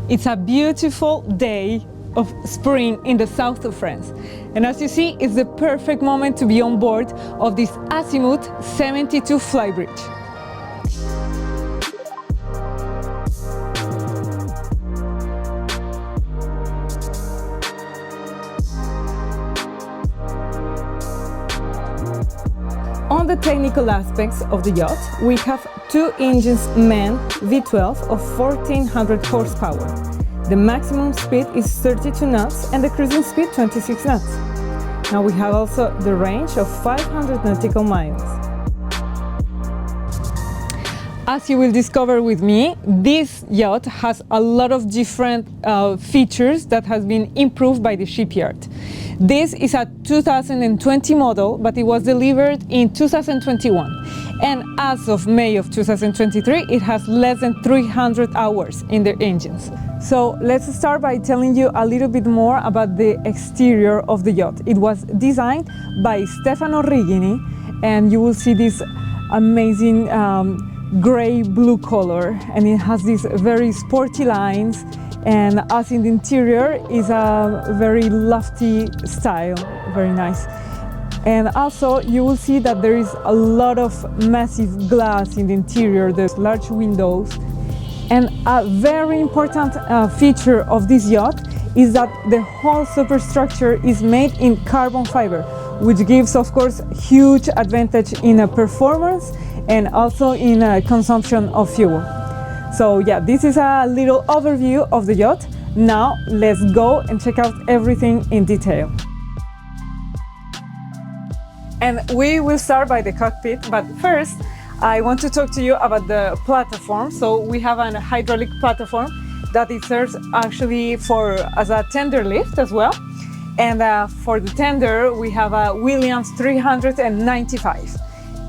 It's a beautiful day of spring in the south of France. And as you see, it's the perfect moment to be on board of this Azimut 72 Flybridge. On the technical aspects of the yacht, we have two engines MAN V12 of 1400 horsepower. The maximum speed is 32 knots and the cruising speed 26 knots. Now we have also the range of 500 nautical miles. As you will discover with me, this yacht has a lot of different features that has been improved by the shipyard. This is a 2020 model, but it was delivered in 2021. And as of May of 2023, it has less than 300 hours in their engines. So let's start by telling you a little bit more about the exterior of the yacht. It was designed by Stefano Rigini, and you will see this amazing gray-blue color, and it has these very sporty lines, and as in the interior is a very lofty style, very nice. And also you will see that there is a lot of massive glass in the interior, there's large windows. And a very important feature of this yacht is that the whole superstructure is made in carbon fiber, which gives, of course, huge advantage in performance and also in consumption of fuel. So yeah, this is a little overview of the yacht. Now let's go and check out everything in detail. And we will start by the cockpit, but first I want to talk to you about the platform. So we have a hydraulic platform that it serves actually as a tender lift as well. And for the tender, we have a Williams 395.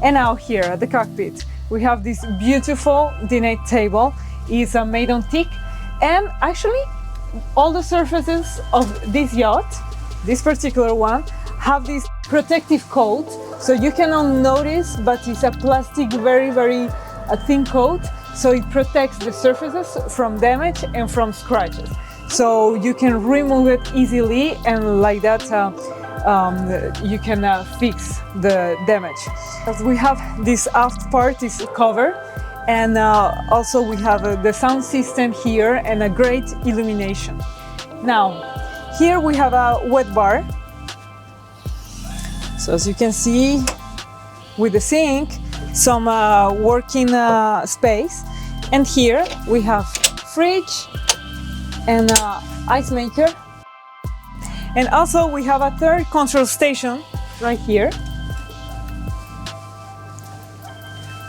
And now here at the cockpit, we have this beautiful dinette table. It's made on teak, and actually all the surfaces of this yacht, this particular one, have this protective coat, so you cannot notice, but it's a plastic, very thin coat, so it protects the surfaces from damage and from scratches. So you can remove it easily, and like that you can fix the damage. We have this aft part is covered, and also we have the sound system here and a great illumination. Now, here we have a wet bar. So as you can see, with the sink, some working space. And here we have fridge and ice maker. And also we have a third control station right here,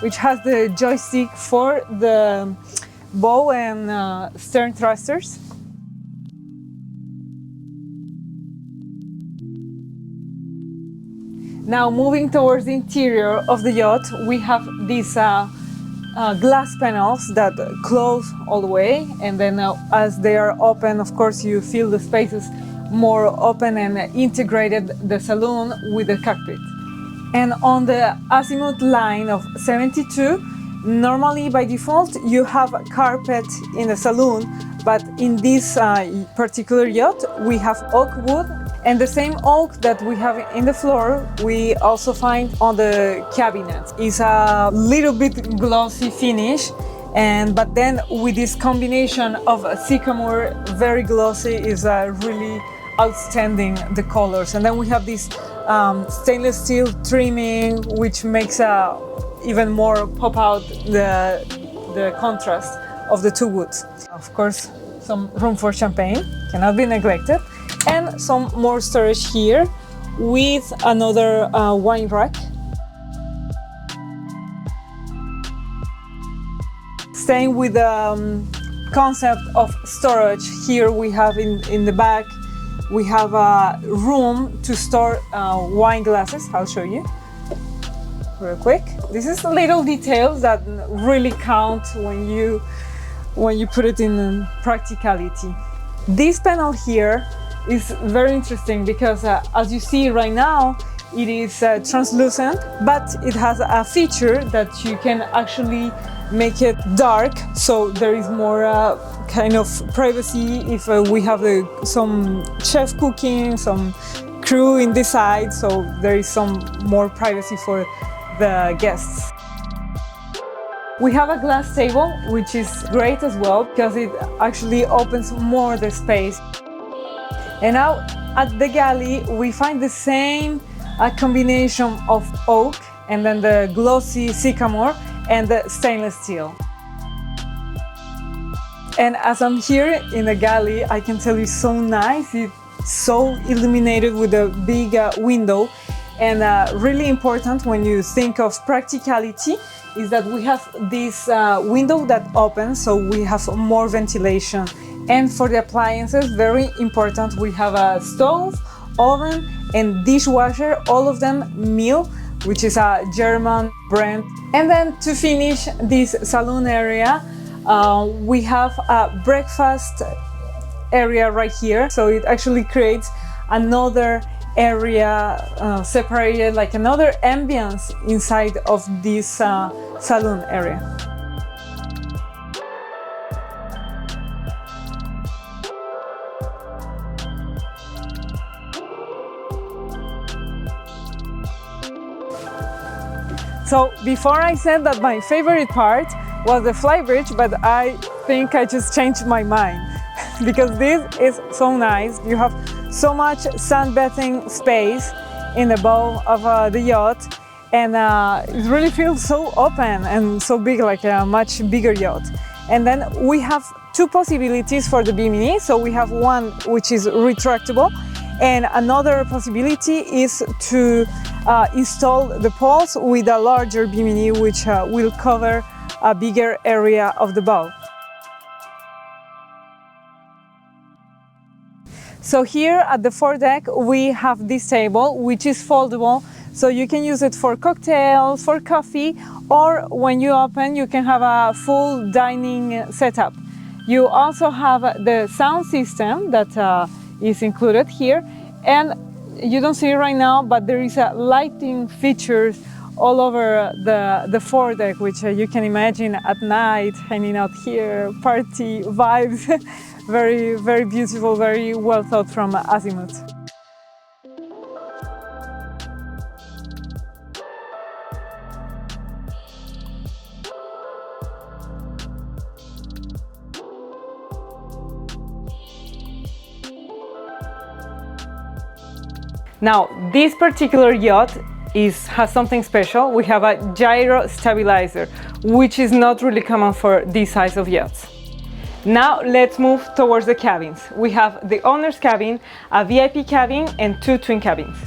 which has the joystick for the bow and stern thrusters. Now moving towards the interior of the yacht, we have these glass panels that close all the way, and then as they are open, of course, you feel the spaces more open and integrated the saloon with the cockpit. And on the Azimut line of 72, normally by default you have a carpet in the saloon, but in this particular yacht we have oak wood, and the same oak that we have in the floor we also find on the cabinet. It's a little bit glossy finish, but then with this combination of sycamore, very glossy, is really outstanding, the colors. And then we have this stainless steel trimming, which makes even more pop out the contrast of the two woods. Of course, some room for champagne cannot be neglected, and some more storage here with another wine rack. Staying with the concept of storage, here we have in the back, we have a room to store wine glasses. I'll show you real quick. This is little details that really count when you put it in practicality. This panel here is very interesting because as you see right now, It is translucent, but it has a feature that you can actually make it dark, so there is more kind of privacy if we have some chef cooking, some crew in this side, so there is some more privacy for the guests. We have a glass table, which is great as well because it actually opens more the space. And now at the galley we find the same combination of oak and then the glossy sycamore and the stainless steel. And as I'm here in the galley, I can tell you it's so nice. It's so illuminated with a big window, and really important when you think of practicality is that we have this window that opens, so we have more ventilation. And for the appliances, very important, we have a stove, oven and dishwasher, all of them Miele, which is a German brand. And then to finish this saloon area, we have a breakfast area right here. So it actually creates another area separated, like another ambience inside of this saloon area. So before I said that my favorite part was the Flybridge, but I think I just changed my mind because this is so nice. You have so much sunbathing space in the bow of the yacht, and it really feels so open and so big, like a much bigger yacht. And then we have two possibilities for the bimini. So we have one which is retractable, and another possibility is to install the poles with a larger bimini, which will cover a bigger area of the bow. So here at the foredeck we have this table which is foldable, so you can use it for cocktails, for coffee, or when you open you can have a full dining setup. You also have the sound system that is included here, and you don't see it right now, but there is a lighting features all over the foredeck, which you can imagine at night, hanging out here, party vibes. Very, very beautiful, very well thought from Azimut. Now, this particular yacht has something special. We have a gyro stabilizer, which is not really common for this size of yachts. Now let's move towards the cabins. We have the owner's cabin, a VIP cabin and two twin cabins.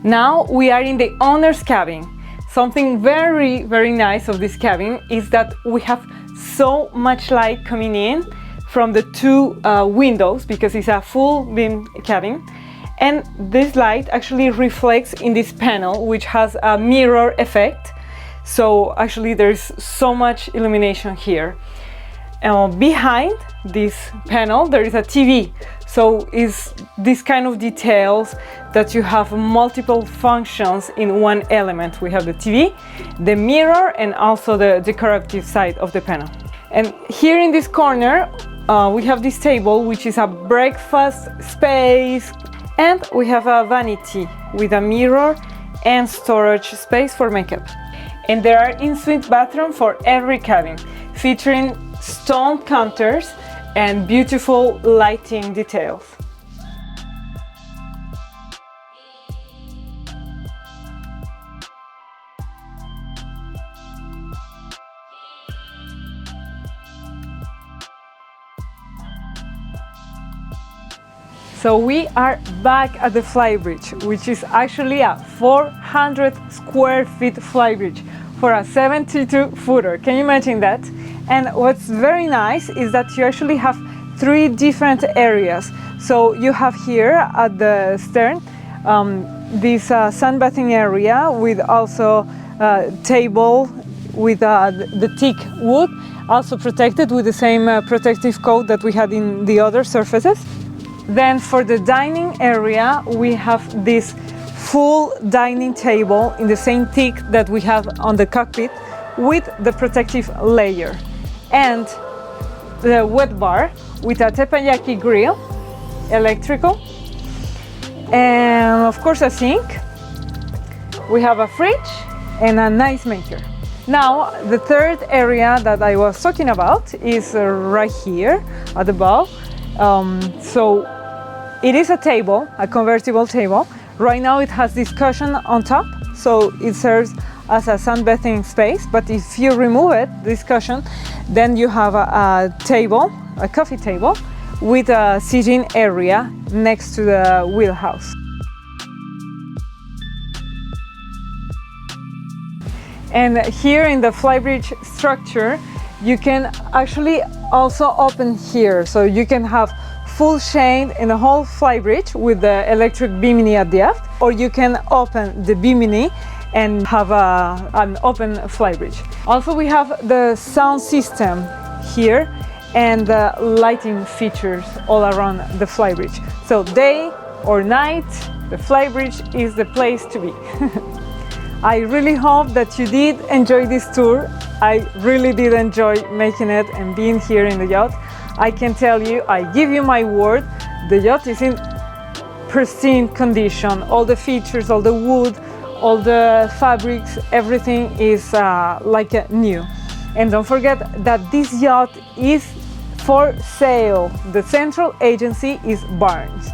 Now we are in the owner's cabin. Something very, very nice of this cabin is that we have so much light coming in from the two windows, because it's a full beam cabin. And this light actually reflects in this panel, which has a mirror effect. So actually there's so much illumination here. Behind this panel there is a TV. So it's this kind of details that you have multiple functions in one element. We have the TV, the mirror, and also the decorative side of the panel. And here in this corner we have this table, which is a breakfast space. And we have a vanity with a mirror and storage space for makeup. And there are in-suite bathrooms for every cabin, featuring stone counters and beautiful lighting details. So we are back at the Flybridge, which is actually a 400 square feet Flybridge for a 72-footer. Can you imagine that? And what's very nice is that you actually have three different areas. So you have here at the stern this sunbathing area with also a table with the teak wood, also protected with the same protective coat that we had in the other surfaces. Then for the dining area, we have this full dining table in the same teak that we have on the cockpit with the protective layer, and the wet bar with a teppanyaki grill, electrical, and of course a sink. We have a fridge and an ice maker. Now the third area that I was talking about is right here at the bow. So it is a table, a convertible table. Right now it has this cushion on top, so it serves as a sunbathing space, but if you remove it, this cushion, then you have a table, a coffee table, with a seating area next to the wheelhouse. And here in the Flybridge structure, you can actually also open here, so you can have full shade in the whole Flybridge with the electric bimini at the aft, or you can open the bimini and have an open Flybridge. Also, we have the sound system here and the lighting features all around the Flybridge. So day or night, the Flybridge is the place to be. I really hope that you did enjoy this tour. I really did enjoy making it and being here in the yacht. I can tell you, I give you my word, the yacht is in pristine condition. All the features, all the wood, all the fabrics, everything is like new. And don't forget that this yacht is for sale. The central agency is Barnes.